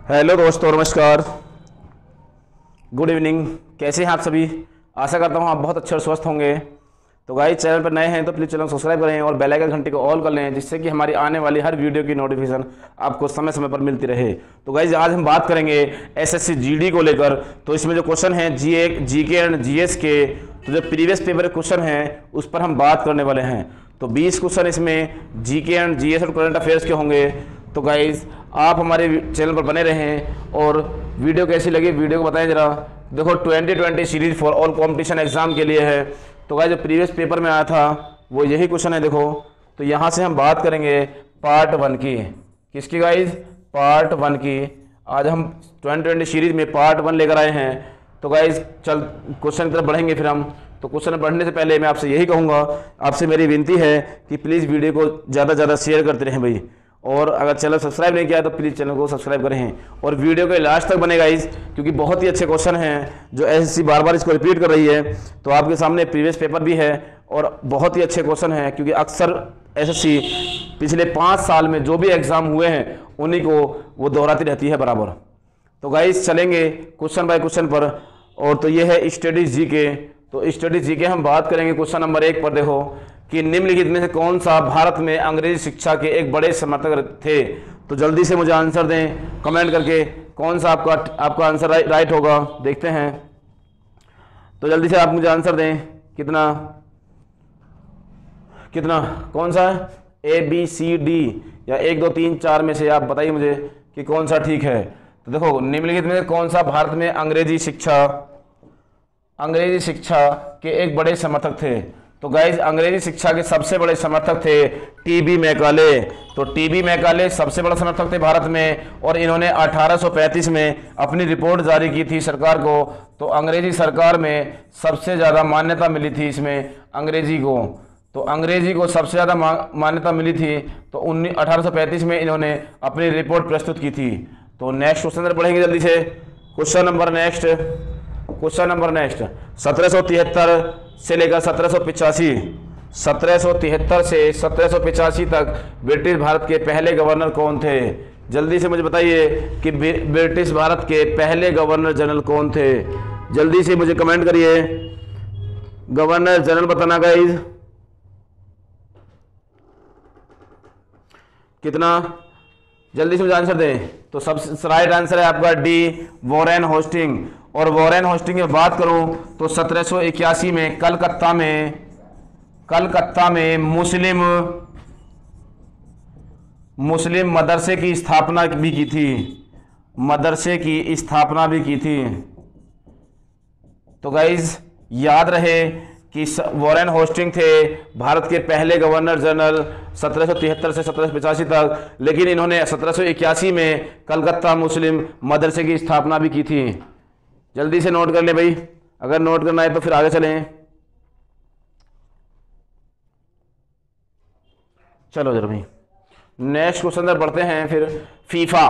Hello दोस्तों, नमस्कार, good evening. कैसे हैं आप सभी? आशा करता हूँ आप बहुत अच्छे और स्वस्थ होंगे। तो गाइस, चैनल पर नए हैं तो प्लीज़ चैनल को सब्सक्राइब करें और बेल आइकन घंटी को ऑल कर लें, जिससे कि हमारी आने वाली हर वीडियो की नोटिफिकेशन आपको समय समय पर मिलती रहे। तो गाइस, आज हम बात करेंगे एसएससी जीडी को लेकर। तो इसमें जो क्वेश्चन हैं जीके एंड जीएस के, तो जो प्रीवियस पेपर के क्वेश्चन हैं उस पर हम बात करने वाले हैं। तो 20 क्वेश्चन इसमें जीके एंड जीएस और करंट अफेयर्स के होंगे। तो गाइज, आप हमारे चैनल पर बने रहें और वीडियो कैसी लगी वीडियो को बताएं जरा। देखो, 2020 series for all competition exam के लिए है। तो गाइज, जो प्रीवियस पेपर में आया था वो यही क्वेश्चन है। देखो, तो यहाँ से हम बात करेंगे पार्ट 1 की। किसकी गाइज? पार्ट 1 की। आज हम 2020 सीरीज में पार्ट 1 लेकर आए हैं। तो गाइज, चल क्वेश्चन की तरफ बढ़ेंगे फिर हम। तो क्वेश्चन बढ़ने से पहले मैं आपसे यही कहूँगा, आपसे मेरी विनती है कि प्लीज़ वीडियो को ज़्यादा से ज़्यादा शेयर करते रहें भाई। और अगर चैनल सब्सक्राइब नहीं किया तो प्लीज़ चैनल को सब्सक्राइब करें और वीडियो के लास्ट तक बनेगा इस, क्योंकि बहुत ही अच्छे क्वेश्चन हैं जो एसएससी बार बार इसको रिपीट कर रही है। तो आपके सामने प्रीवियस पेपर भी है और बहुत ही अच्छे क्वेश्चन हैं, क्योंकि अक्सर एसएससी पिछले 5 साल में जो भी एग्ज़ाम हुए हैं उन्हीं को वो दोहराती रहती है बराबर। तो गाइस, चलेंगे क्वेश्चन बाय क्वेश्चन पर। और तो ये है स्टडीज जीके। तो स्टडीज जीके हम बात करेंगे क्वेश्चन नंबर 1 पर। देखो कि निम्नलिखित में से कौन सा भारत में अंग्रेजी शिक्षा के एक बड़े समर्थक थे। तो जल्दी से मुझे आंसर दें कमेंट करके, कौन सा आपका आंसर राइट होगा। देखते हैं, तो जल्दी से आप मुझे आंसर दें। कितना कौन सा है? ए बी सी डी या 1 2 3 4 में से आप बताइए मुझे कि कौन सा ठीक है। तो देखो, निम्नलिखित में कौन सा भारत में अंग्रेजी शिक्षा के एक बड़े समर्थक थे। तो गाइज, अंग्रेजी शिक्षा के सबसे बड़े समर्थक थे टीबी मैकाले। तो टीबी मैकाले सबसे बड़ा समर्थक थे भारत में, और इन्होंने 1835 में अपनी रिपोर्ट जारी की थी सरकार को। तो अंग्रेजी सरकार में सबसे ज़्यादा मान्यता मिली थी इसमें अंग्रेजी को। तो अंग्रेजी को सबसे ज़्यादा मान्यता मिली थी। तो 1835 में इन्होंने अपनी रिपोर्ट प्रस्तुत की थी। तो नेक्स्ट क्वेश्चन पढ़ेंगे जल्दी से। क्वेश्चन नंबर नेक्स्ट 1773 से लेकर 1785, 1773 से 1785 तक ब्रिटिश भारत के पहले गवर्नर कौन थे? जल्दी से मुझे बताइए कि ब्रिटिश भारत के पहले गवर्नर जनरल कौन थे। जल्दी से मुझे कमेंट करिए, गवर्नर जनरल बताना गाइज। कितना? जल्दी से मुझे आंसर दें। तो सबसे राइट आंसर है आपका डी, वॉरेन होस्टिंग। और वॉरेन होस्टिंग की बात करूं तो 1781 में कलकत्ता में मुस्लिम मदरसे की स्थापना भी की थी। तो गाइज, याद रहे कि वॉरेन होस्टिंग थे भारत के पहले गवर्नर जनरल 1773 से 1785 तक, लेकिन इन्होंने 1781 में कलकत्ता मुस्लिम मदरसे की स्थापना भी की थी। जल्दी से नोट कर ले भाई, अगर नोट करना है तो फिर आगे चलें। चलो जरा भाई, नेक्स्ट क्वेश्चन पर बढ़ते हैं फिर। फीफा,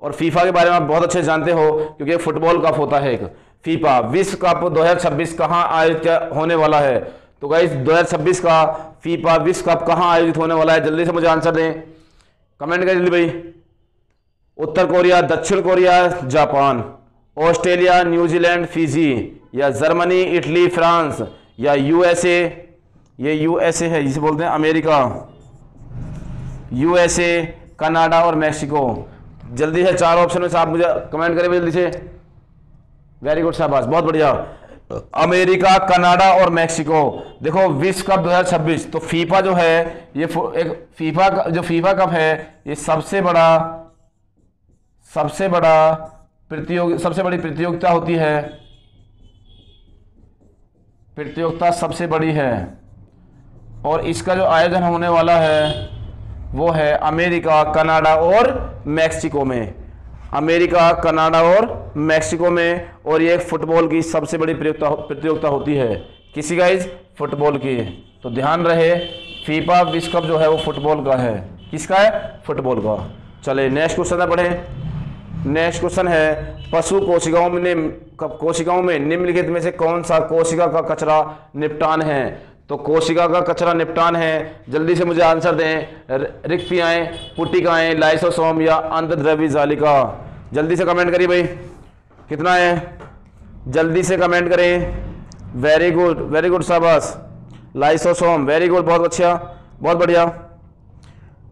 और फीफा के बारे में आप बहुत अच्छे जानते हो क्योंकि फुटबॉल कप होता है एक। फीफा विश्व कप 2026 कहाँ आयोजित होने वाला है? तो गाइस, 2026 का फीफा विश्व कप कहाँ आयोजित होने वाला है? जल्दी से मुझे आंसर दें, कमेंट करिए जल्दी भाई। उत्तर कोरिया, दक्षिण Korea, Japan, Australia, New Zealand, Fiji, या जर्मनी, इटली, फ्रांस, या यूएसए। ये यूएसए है जिसे बोलते हैं अमेरिका। यूएसए, कनाडा और मैक्सिको। जल्दी से 4 ऑप्शन में से आप मुझे कमेंट करें जल्दी से। वेरी गुड, शाबाश, बहुत बढ़िया। अमेरिका, कनाडा और मैक्सिको। देखो, विश्व कप 2026, तो फीफा जो है ये एक फीफा कप है, ये सबसे बड़ी प्रतियोगिता होती है। प्रतियोगिता सबसे बड़ी है, और इसका जो आयोजन होने वाला है वो है अमेरिका, कनाडा और मैक्सिको में। अमेरिका, कनाडा और मैक्सिको में। और ये फुटबॉल की सबसे बड़ी प्रतियोगिता होती है। किसी गाइज? फुटबॉल की। तो ध्यान रहे, फीफा विश्व कप जो है वो फुटबॉल का है। किसका है? फुटबॉल का। चले नेक्स्ट क्वेश्चन पढ़े। नेक्स्ट क्वेश्चन है, पशु कोशिकाओं में निम्नलिखित में से कौन सा कोशिका का कचरा निपटान है? तो कोशिका का कचरा निपटान है। जल्दी से मुझे आंसर दें। रिक्तियाएं, पुटिकाएं, लाइसोसोम, या अंतर्द्रव्य जालिका। जल्दी से कमेंट करिए भाई, कितना है, जल्दी से कमेंट करें। वेरी गुड शाबाश। लाइसोसोम, वेरी गुड, बहुत अच्छा, बहुत बढ़िया,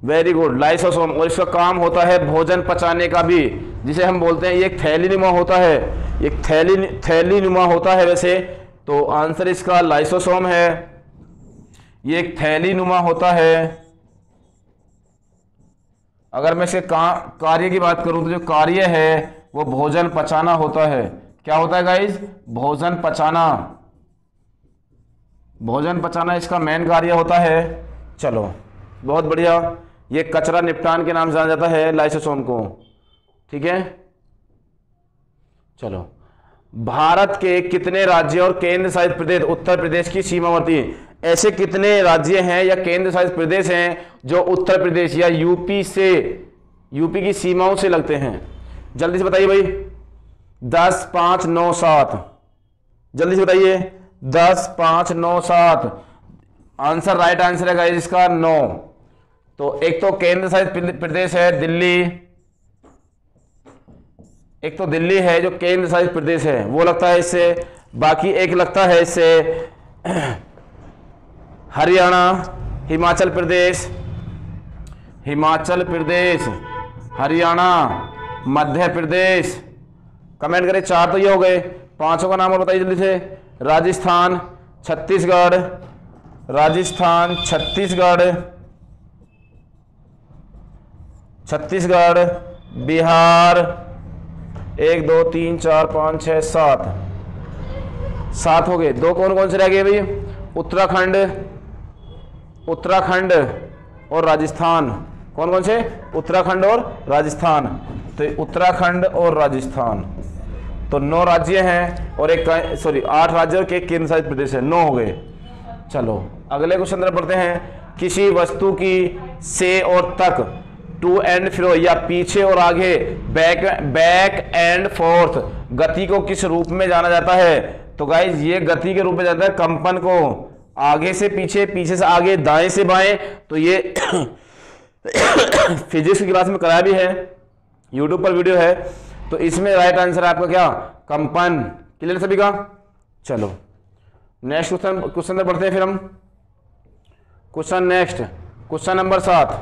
वेरी गुड। लाइसोसोम, और इसका काम होता है भोजन पचाने का भी, जिसे हम बोलते हैं ये एक थैलीनुमा होता है, एक थैलीनुमा होता है वैसे, तो आंसर इसका लाइसोसोम है। ये एक थैलीनुमा होता है। अगर मैं इसके कार्य की बात करूं तो जो कार्य है वो भोजन पचाना होता है। क्या होता है गाइज? भोजन पचाना, भोजन पचाना इसका मेन कार्य होता है। चलो बहुत बढ़िया। ये कचरा निपटान के नाम से जाना जाता है लाइसोसोम को, ठीक है। चलो, भारत के कितने राज्य और केंद्र शासित प्रदेश उत्तर प्रदेश की सीमावर्ती, ऐसे कितने राज्य हैं या केंद्र शासित प्रदेश हैं जो उत्तर प्रदेश या यूपी की सीमाओं से लगते हैं? जल्दी से बताइए भाई। 10 5 9 7, जल्दी से बताइए। 10 5 9 7, आंसर राइट आंसर है गाइस इसका 9। तो एक तो केंद्र शासित प्रदेश है दिल्ली, एक तो दिल्ली है जो केंद्र शासित प्रदेश है, वो लगता है इससे। बाकी एक लगता है इससे हरियाणा, हिमाचल प्रदेश, हरियाणा, मध्य प्रदेश। कमेंट करें, 4 तो ये हो गए, 5 का नाम और बताइए जल्दी से। राजस्थान, छत्तीसगढ़, बिहार, 1 2 3 4 5 6 7 हो गए। 2 कौन कौन से रह गए भाई? उत्तराखंड और राजस्थान। कौन कौन से? उत्तराखंड और राजस्थान। तो उत्तराखंड और राजस्थान, तो 9 राज्य हैं और 8 राज्य और एक केंद्र शासित प्रदेश है, 9 हो गए। चलो अगले क्वेश्चन तरफ पढ़ते हैं। किसी वस्तु की से और तक, टू एंड फ्रो या पीछे और आगे, बैक एंड फोर्थ, गति को किस रूप में जाना जाता है? तो गाइज ये गति के रूप में जाता है कंपन को, आगे से पीछे, पीछे से आगे, दाएं से बाएं। तो ये फिजिक्स की क्लास में कराया भी है, यूट्यूब पर वीडियो है। तो इसमें राइट आंसर है आपका क्या? कंपन। क्लियर सभी का? चलो नेक्स्ट क्वेश्चन में बढ़ते हैं फिर हम। Question number 7।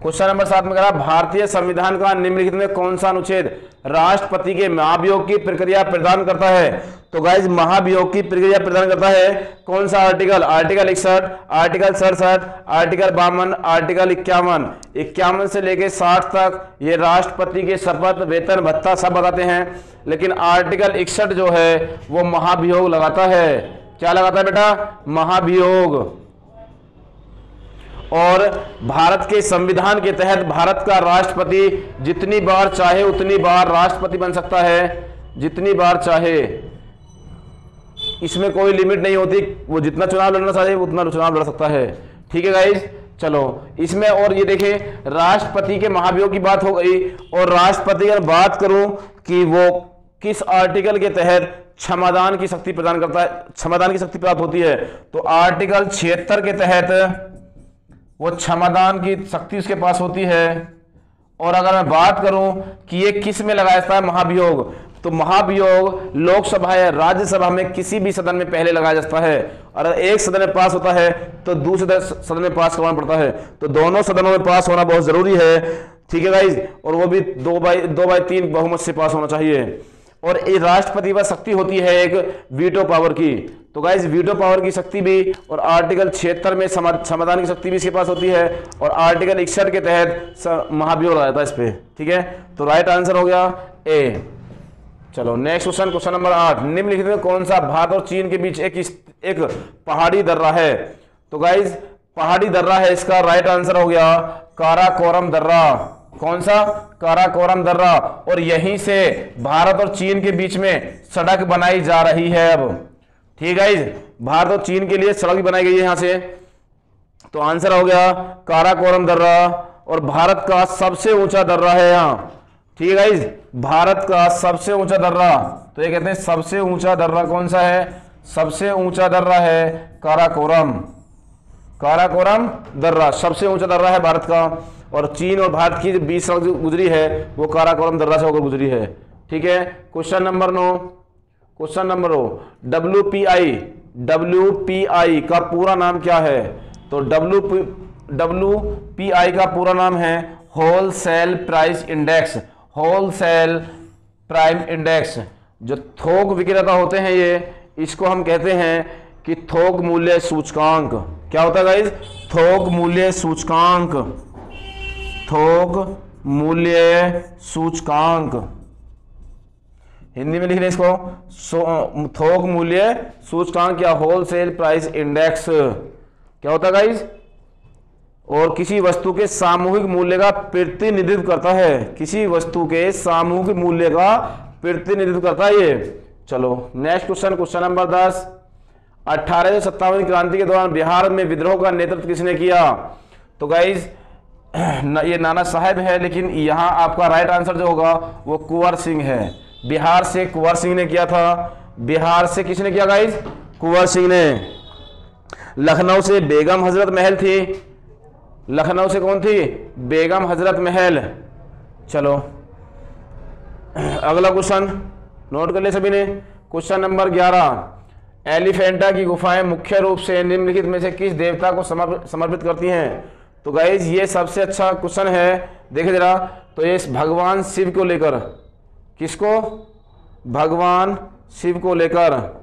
क्वेश्चन नंबर 7 में कहा, भारतीय संविधान का निम्नलिखित में कौन सा अनुच्छेद राष्ट्रपति के महाभियोग की प्रक्रिया प्रदान करता है? तो गाइज महाभियोग की प्रक्रिया प्रदान करता है कौन सा article? Article 61, article 67, article 52, article 51। 51 से लेके 60 तक ये राष्ट्रपति के शपथ, वेतन, भत्ता सब बताते हैं, लेकिन आर्टिकल 61 जो है वो महाभियोग लगाता है। क्या लगाता है बेटा? महाभियोग। और भारत के संविधान के तहत भारत का राष्ट्रपति जितनी बार चाहे उतनी बार राष्ट्रपति बन सकता है, जितनी बार चाहे, इसमें कोई लिमिट नहीं होती। वो जितना चुनाव लड़ना चाहे उतना चुनाव लड़ सकता है, ठीक है गाइस। चलो इसमें और ये देखें, राष्ट्रपति के महाभियोग की बात हो गई, और राष्ट्रपति की बात करूं कि वो किस आर्टिकल के तहत क्षमादान की शक्ति प्रदान करता है, क्षमादान की शक्ति प्राप्त होती है, तो आर्टिकल 76 के तहत वो क्षमादान की शक्ति उसके पास होती है। और अगर मैं बात करूं कि ये किस में लगाया जाता है महाभियोग, तो महाभियोग लोकसभा या राज्यसभा में किसी भी सदन में पहले लगाया जाता है, और अगर एक सदन में पास होता है तो दूसरे सदन में पास करवाना पड़ता है। तो दोनों सदनों में पास होना बहुत जरूरी है, ठीक है गाइज। और वो भी 2/3 बहुमत से पास होना चाहिए। और ये राष्ट्रपति पर शक्ति होती है एक वीटो पावर की। तो गाइज वीटो पावर की शक्ति भी, और आर्टिकल 76 में समाधान की शक्ति भी इसके पास होती है, और आर्टिकल 61 के तहत महाभियोग लगाया था इस पे, ठीक है। तो राइट आंसर हो गया ए। चलो नेक्स्ट क्वेश्चन नंबर 8। निम्नलिखित में कौन सा भारत और चीन के बीच एक पहाड़ी दर्रा है? तो गाइज पहाड़ी दर्रा है, इसका राइट आंसर हो गया काराकोरम दर्रा। कौन सा? काराकोरम दर्रा। और यहीं से भारत और चीन के बीच में सड़क बनाई जा रही है अब, ठीक है। भारत और चीन के लिए सड़क बनाई गई है यहां से। तो आंसर हो गया काराकोरम दर्रा, और भारत का सबसे ऊंचा दर्रा है यहाँ, ठीक है। भारत का सबसे ऊंचा दर्रा, तो ये कहते हैं सबसे ऊंचा दर्रा कौन सा है? सबसे ऊंचा दर्रा है काराकोरम दर्रा, सबसे ऊंचा दर्रा है भारत का। और चीन और भारत की जो 20 सड़क जो गुजरी है वो काराकोरम दर्रा से होकर गुजरी है। ठीक है, question number 9, question number 9, WPI का पूरा नाम क्या है? तो WPI का पूरा नाम है wholesale price index. Wholesale price index, जो थोक विक्रेता होते हैं ये, इसको हम कहते हैं कि थोक मूल्य सूचकांक। क्या होता है गाइस? थोक मूल्य सूचकांक। थोक मूल्य सूचकांक, हिंदी में लिख रहे इसको थोक मूल्य सूचकांक या होलसेल प्राइस इंडेक्स। क्या होता है गाइस? और किसी वस्तु के सामूहिक मूल्य का प्रतिनिधित्व करता है। किसी वस्तु के सामूहिक मूल्य का प्रतिनिधित्व करता है ये। चलो नेक्स्ट क्वेश्चन, क्वेश्चन नंबर 10, 1857 की क्रांति के दौरान बिहार में विद्रोह का नेतृत्व किसने किया? तो गाइस ये नाना साहेब है, लेकिन यहाँ आपका राइट आंसर जो होगा वो कुंवर सिंह है। बिहार से कुंवर सिंह ने किया था। बिहार से किसने किया गाइस? कुंवर सिंह ने। लखनऊ से बेगम हजरत महल थी। लखनऊ से कौन थी? बेगम हजरत महल। चलो अगला क्वेश्चन नोट कर ले सभी ने। क्वेश्चन नंबर 11, एलिफेंटा की गुफाएं मुख्य रूप से निम्नलिखित में से किस देवता को समर्पित करती हैं? तो गाइज ये सबसे अच्छा क्वेश्चन है, देखिए जरा। तो ये भगवान शिव को लेकर, किसको? भगवान शिव को लेकर,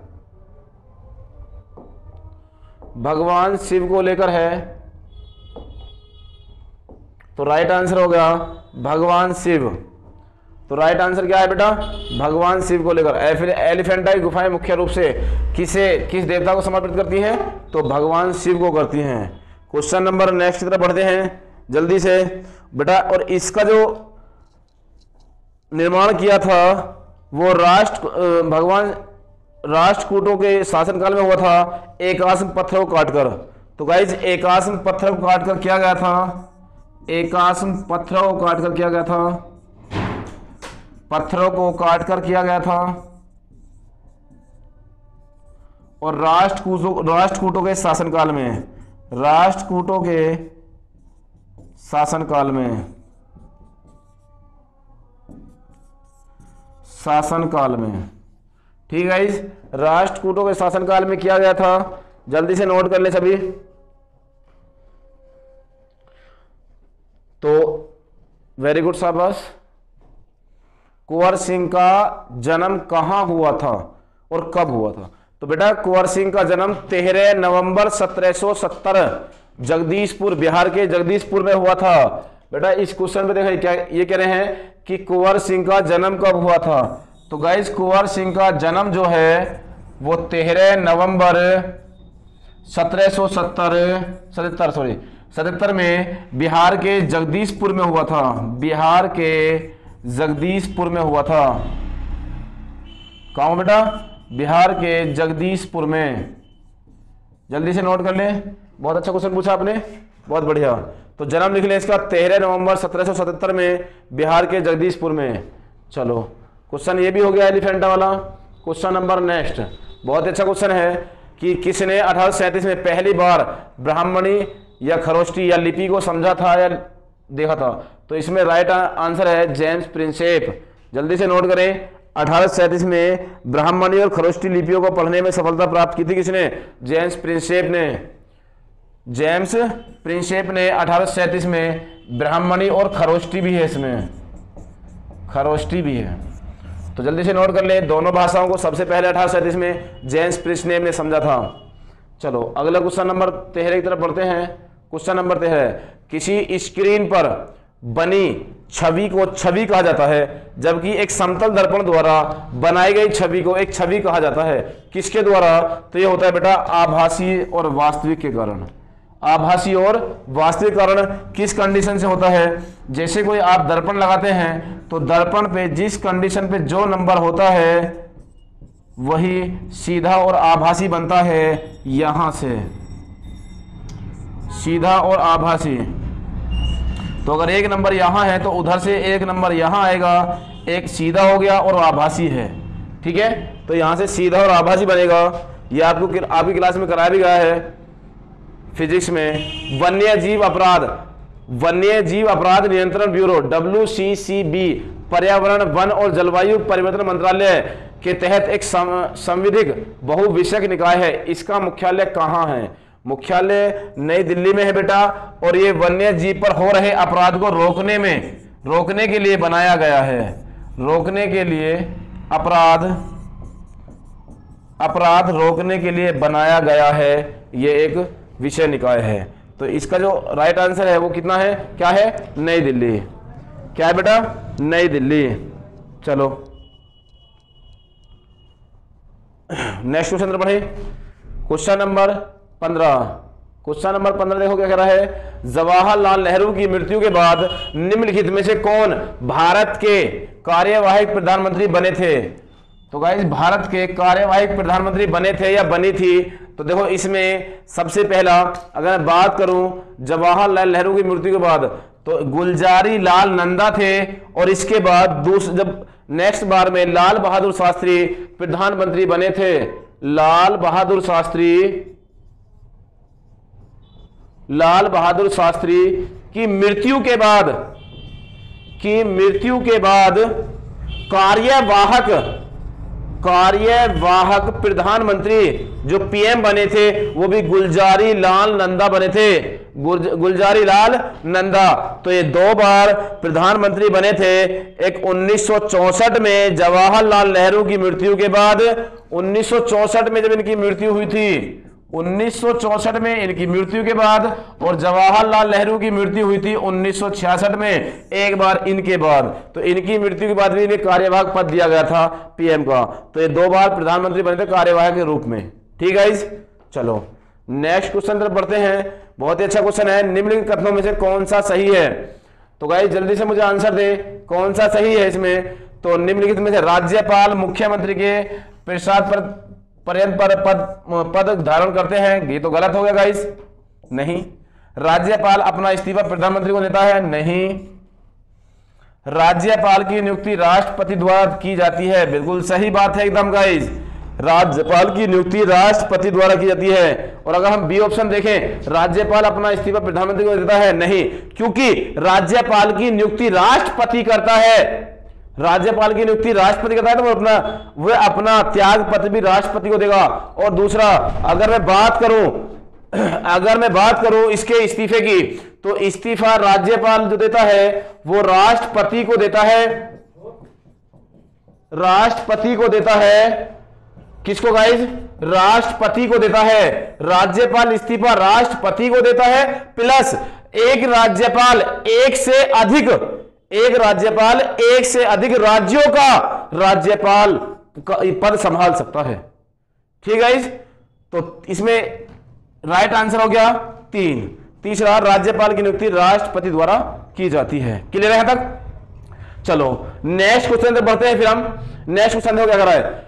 भगवान शिव को लेकर है। तो राइट आंसर हो गया भगवान शिव। तो राइट आंसर क्या है बेटा? भगवान शिव को लेकर। फिर एलिफेंटा की गुफाएं मुख्य रूप से किस देवता को समर्पित करती हैं? तो भगवान शिव को करती हैं। क्वेश्चन नंबर नेक्स्ट की तरफ बढ़ते हैं जल्दी से बेटा। और इसका जो निर्माण किया था वो भगवान राष्ट्रकूटों के शासनकाल में हुआ था, एकाश्म पत्थरों को काटकर। तो गाइज एकाश्म पत्थरों को काटकर किया गया था। एकाश्म पत्थरों को काटकर किया गया था। पत्थरों को काटकर किया गया था। और राष्ट्रकूटों के शासनकाल में, राष्ट्रकूटों के शासनकाल में, ठीक है इस राष्ट्रकूटों के शासनकाल में किया गया था। जल्दी से नोट कर ले सभी। तो वेरी गुड शाबाश। कुंवर सिंह का जन्म कहां हुआ था और कब हुआ था? तो बेटा कुंवर सिंह का जन्म 13 नवंबर 1770 जगदीशपुर, बिहार के जगदीशपुर में हुआ था। बेटा इस क्वेश्चन पे देखिए क्या ये कह रहे हैं कि कुंवर सिंह का जन्म कब हुआ था? तो गाइस कुंवर सिंह का जन्म जो है वो 13 नवंबर 1777 में बिहार के जगदीशपुर में हुआ था। बिहार के जगदीशपुर में हुआ था। कहाँ बेटा? बिहार के जगदीशपुर में। जल्दी से नोट कर लें, बहुत अच्छा क्वेश्चन पूछा आपने, बहुत बढ़िया। तो जन्म लिख लें इसका 13 नवंबर 1777 में बिहार के जगदीशपुर में। चलो क्वेश्चन ये भी हो गया एलिफेंटा वाला। क्वेश्चन नंबर नेक्स्ट, बहुत अच्छा क्वेश्चन है कि किसने 1837 में पहली बार ब्राह्मणी या खरोष्टी या लिपि को समझा था या देखा था? तो इसमें राइट आंसर है जेम्स प्रिंसेप। जल्दी से नोट करें, 1837 में ब्राह्मणी और खरोष्टी लिपियों को पढ़ने में सफलता प्राप्त की थी किसने? जेम्स प्रिंसेप ने। जेम्स प्रिंसेप ने 1837 में ब्राह्मणी और खरोष्टी भी है, इसमें खरोष्टी भी है। तो जल्दी से नोट कर ले, दोनों भाषाओं को सबसे पहले 1837 में जेम्स प्रिंसेप ने समझा था। चलो अगला क्वेश्चन नंबर 13 की तरफ बढ़ते हैं। क्वेश्चन नंबर 13, किसी स्क्रीन पर बनी छवि को छवि कहा जाता है, जबकि एक समतल दर्पण द्वारा बनाई गई छवि को एक छवि कहा जाता है। किसके द्वारा? तो ये होता है बेटा आभासी और वास्तविक के कारण। आभासी और वास्तविक कारण किस कंडीशन से होता है? जैसे कोई आप दर्पण लगाते हैं तो दर्पण पे जिस कंडीशन पे जो नंबर होता है वही सीधा और आभासी बनता है। यहां से सीधा और आभासी। तो अगर एक नंबर यहाँ है तो उधर से एक नंबर यहाँ आएगा, एक सीधा हो गया और आभासी है। ठीक है, तो यहाँ से सीधा और आभासी बनेगा। ये आपकी क्लास में कराया भी गया है फिजिक्स में। वन्य जीव अपराध, वन्य जीव अपराध नियंत्रण ब्यूरो WCCB पर्यावरण वन और जलवायु परिवर्तन मंत्रालय के तहत एक संविधिक बहुविषयक निकाय है। इसका मुख्यालय कहाँ है? मुख्यालय नई दिल्ली में है बेटा, और ये वन्य जीव पर हो रहे अपराध को रोकने के लिए बनाया गया है। रोकने के लिए अपराध रोकने के लिए बनाया गया है, ये एक विषय निकाय है। तो इसका जो राइट आंसर है वो कितना है, क्या है? नई दिल्ली। क्या है बेटा? नई दिल्ली। चलो नेक्स्ट क्वेश्चन पढ़े, क्वेश्चन नंबर 15। क्वेश्चन नंबर 15 देखो क्या कह रहा है। जवाहरलाल नेहरू की मृत्यु के बाद निम्नलिखित में से कौन भारत के कार्यवाहक प्रधानमंत्री बने थे? तो गाइस भारत के कार्यवाहक प्रधानमंत्री बने थे या बनी थी? तो देखो इसमें सबसे पहला अगर मैं बात करूं जवाहरलाल नेहरू की मृत्यु के बाद, तो गुलजारी लाल नंदा थे, और इसके बाद जब नेक्स्ट बार में लाल बहादुर शास्त्री प्रधानमंत्री बने थे। लाल बहादुर शास्त्री की मृत्यु के बाद कार्यवाहक प्रधानमंत्री जो PM बने थे वो भी गुलजारी लाल नंदा बने थे। गुलजारी लाल नंदा। तो ये 2 बार प्रधानमंत्री बने थे, एक 1964 में जवाहरलाल नेहरू की मृत्यु के बाद, 1964 में जब इनकी मृत्यु हुई थी, 1964 में इनकी मृत्यु के बाद, और जवाहरलाल नेहरू की मृत्यु हुई थी 1966 में, एक बार इनके बाद। तो इनकी मृत्यु के बाद भी इन्हें कार्यवाहक पद दिया गया था PM का। तो ये 2 बार प्रधानमंत्री बने थे कार्यवाहक के रूप में। ठीक है गाइस, चलो नेक्स्ट क्वेश्चन तरफ बढ़ते हैं। बहुत ही अच्छा क्वेश्चन है। निम्नलिखित कथनों में से कौन सा सही है? तो गाइस जल्दी से मुझे आंसर दे, कौन सा सही है इसमें? तो निम्नलिखित में से राज्यपाल मुख्यमंत्री के प्रसाद पर्यंत पर पद धारण करते हैं, ये तो गलत हो गया गाइस। नहीं। राज्यपाल अपना इस्तीफा प्रधानमंत्री को देता है? नहीं। राज्यपाल की नियुक्ति राष्ट्रपति द्वारा की जाती है, बिल्कुल सही बात है एकदम गाइस। राज्यपाल की नियुक्ति राष्ट्रपति द्वारा की जाती है। और अगर हम बी ऑप्शन देखें, राज्यपाल अपना इस्तीफा प्रधानमंत्री को देता है, नहीं, क्योंकि राज्यपाल की नियुक्ति राष्ट्रपति करता है। राज्यपाल की नियुक्ति राष्ट्रपति करता है, तो वो अपना त्याग पत्र भी राष्ट्रपति को देगा। और दूसरा, अगर मैं बात करूं इसके इस्तीफे की, तो इस्तीफा राज्यपाल जो देता है वो राष्ट्रपति को देता है। किसको गाइज? राष्ट्रपति को देता है। राज्यपाल इस्तीफा राष्ट्रपति को देता है, प्लस एक राज्यपाल एक से अधिक राज्यों का राज्यपाल पद संभाल सकता है। ठीक है, तो इसमें राइट आंसर हो गया 3। तीसरा, राज्यपाल की नियुक्ति राष्ट्रपति द्वारा की जाती है। क्लियर है यहां तक? चलो नेक्स्ट क्वेश्चन पे बढ़ते हैं। फिर हम नेक्स्ट क्वेश्चन देखो क्या कर रहा है।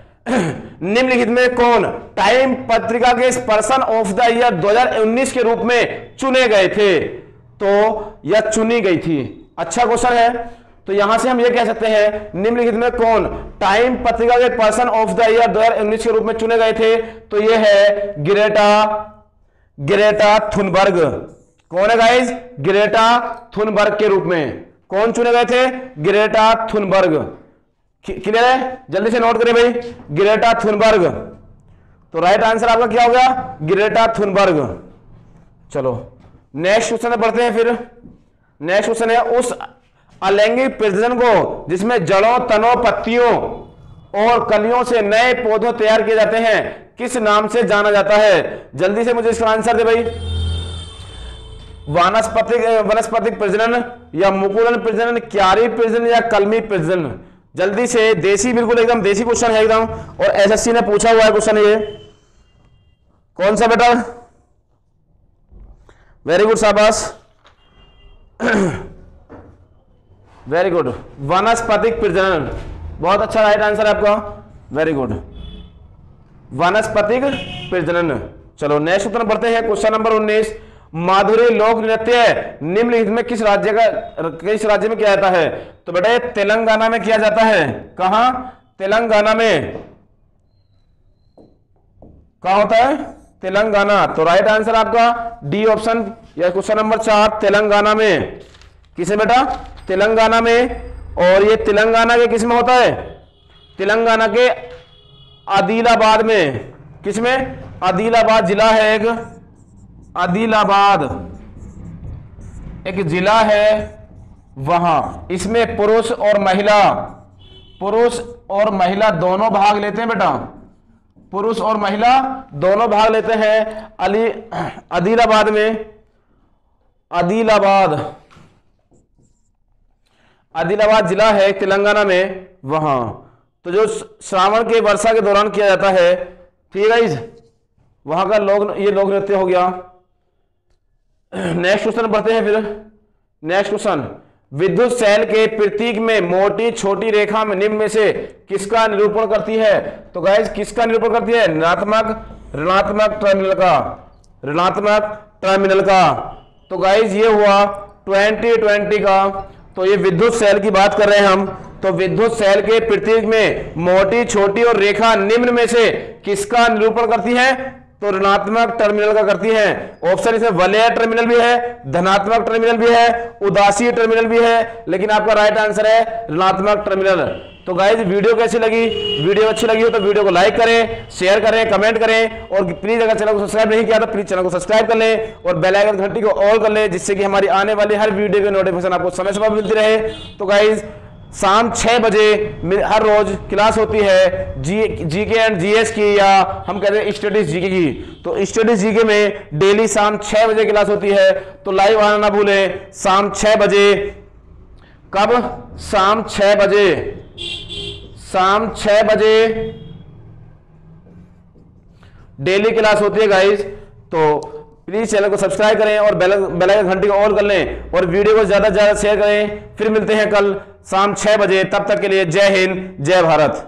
निम्नलिखित में कौन टाइम पत्रिका के पर्सन ऑफ द ईयर 2019 के रूप में चुने गए थे? तो यह चुनी गई थी। अच्छा क्वेश्चन है। तो यहां से हम ये कह सकते हैं, निम्नलिखित में कौन टाइम पत्रिका के पर्सन ऑफ द ईयर 2019 के रूप में चुने गए थे? तो ये है ग्रेटा थुनबर्ग। कौन है गाइज? ग्रेटा थुनबर्ग के रूप में कौन चुने गए थे? Greta Thunberg. क्लियर है? जल्दी से नोट करें भाई, ग्रेटा थुनबर्ग। तो राइट आंसर आपका क्या होगा? Greta Thunberg. चलो नेक्स्ट क्वेश्चन बढ़ते हैं। फिर नेक्स्ट क्वेश्चन है, उस अलैंगिक प्रजनन को जिसमें जड़ों, तनों, पत्तियों और कलियों से नए पौधे तैयार किए जाते हैं, किस नाम से जाना जाता है? जल्दी से मुझे इसका आंसर दे भाई। वनस्पतिक प्रजनन या मुकुलन प्रजनन, क्यारी प्रजनन या कलमी प्रजनन? जल्दी से, देसी, बिल्कुल एकदम देसी क्वेश्चन है एकदम, और SSC ने पूछा हुआ है क्वेश्चन। ये कौन सा बेटा? वेरी गुड, शाबाश, वेरी गुड। वनस्पतिक प्रजनन, बहुत अच्छा राइट आंसर है आपका, वेरी गुड, वनस्पतिक प्रजनन। चलो नेक्स्ट क्वेश्चन बढ़ते हैं। क्वेश्चन नंबर 19, माधुरी लोक नृत्य निम्नलिखित में किस राज्य में किया जाता है? तो बेटा ये तेलंगाना में किया जाता है। कहां? तेलंगाना में। कहां होता है? तेलंगाना। तो राइट आंसर आपका डी ऑप्शन या क्वेश्चन नंबर 4 तेलंगाना में। किसे बेटा? तेलंगाना में। और ये तेलंगाना के किस में होता है? तेलंगाना के आदिलाबाद में। किस में? आदिलाबाद जिला है एक, आदिलाबाद एक जिला है वहां। इसमें पुरुष और महिला दोनों भाग लेते हैं बेटा, पुरुष और महिला दोनों भाग लेते हैं आदिलाबाद में। आदिलाबाद जिला है तेलंगाना में वहां। तो जो श्रावण के वर्षा के दौरान किया जाता है, ठीक है गाइस, वहां का ये लोक नृत्य हो गया। नेक्स्ट क्वेश्चन बढ़ते हैं फिर। नेक्स्ट क्वेश्चन, विद्युत सेल के प्रतीक में मोटी छोटी रेखा में निम्न में से किसका निरूपण करती है? तो गाइस किसका निरूपण करती है? ऋणात्मक टर्मिनल का। तो गाइस ये हुआ 2020 का। तो ये विद्युत सेल की बात कर रहे हैं हम। तो विद्युत सेल के प्रतीक में मोटी छोटी और रेखा निम्न में से किसका निरूपण करती है? तो ऋणात्मक टर्मिनल का करती है। ऑप्शन इसमें वलय टर्मिनल भी है, धनात्मक टर्मिनल भी है, उदासीय टर्मिनल भी है, लेकिन आपका राइट आंसर है ऋणात्मक टर्मिनल। तो गाइस वीडियो कैसी लगी? वीडियो अच्छी लगी हो तो वीडियो को लाइक करें, शेयर करें, कमेंट करें, और प्लीज अगर चैनल को सब्सक्राइब नहीं किया तो प्लीज चैनल को सब्सक्राइब कर लें और बेल आइकन घंटी को ऑल कर लें, जिससे कि हमारी आने वाली हर वीडियो की नोटिफिकेशन आपको समय समय मिलती रहे। तो गाइस शाम 6 बजे हर रोज क्लास होती है जीके एंड जीएस की, या हम कहते हैं स्टडीज जीके की। तो स्टडीज जीके में डेली शाम 6 बजे क्लास होती है। तो लाइव आना ना भूलें शाम 6 बजे। कब? शाम 6 बजे। शाम 6 बजे डेली क्लास होती है गाइस। तो प्लीज चैनल को सब्सक्राइब करें और बेल आइकन घंटी को ऑल कर लें और वीडियो को ज्यादा से ज्यादा शेयर करें। फिर मिलते हैं कल शाम 6 बजे। तब तक के लिए जय हिंद, जय भारत।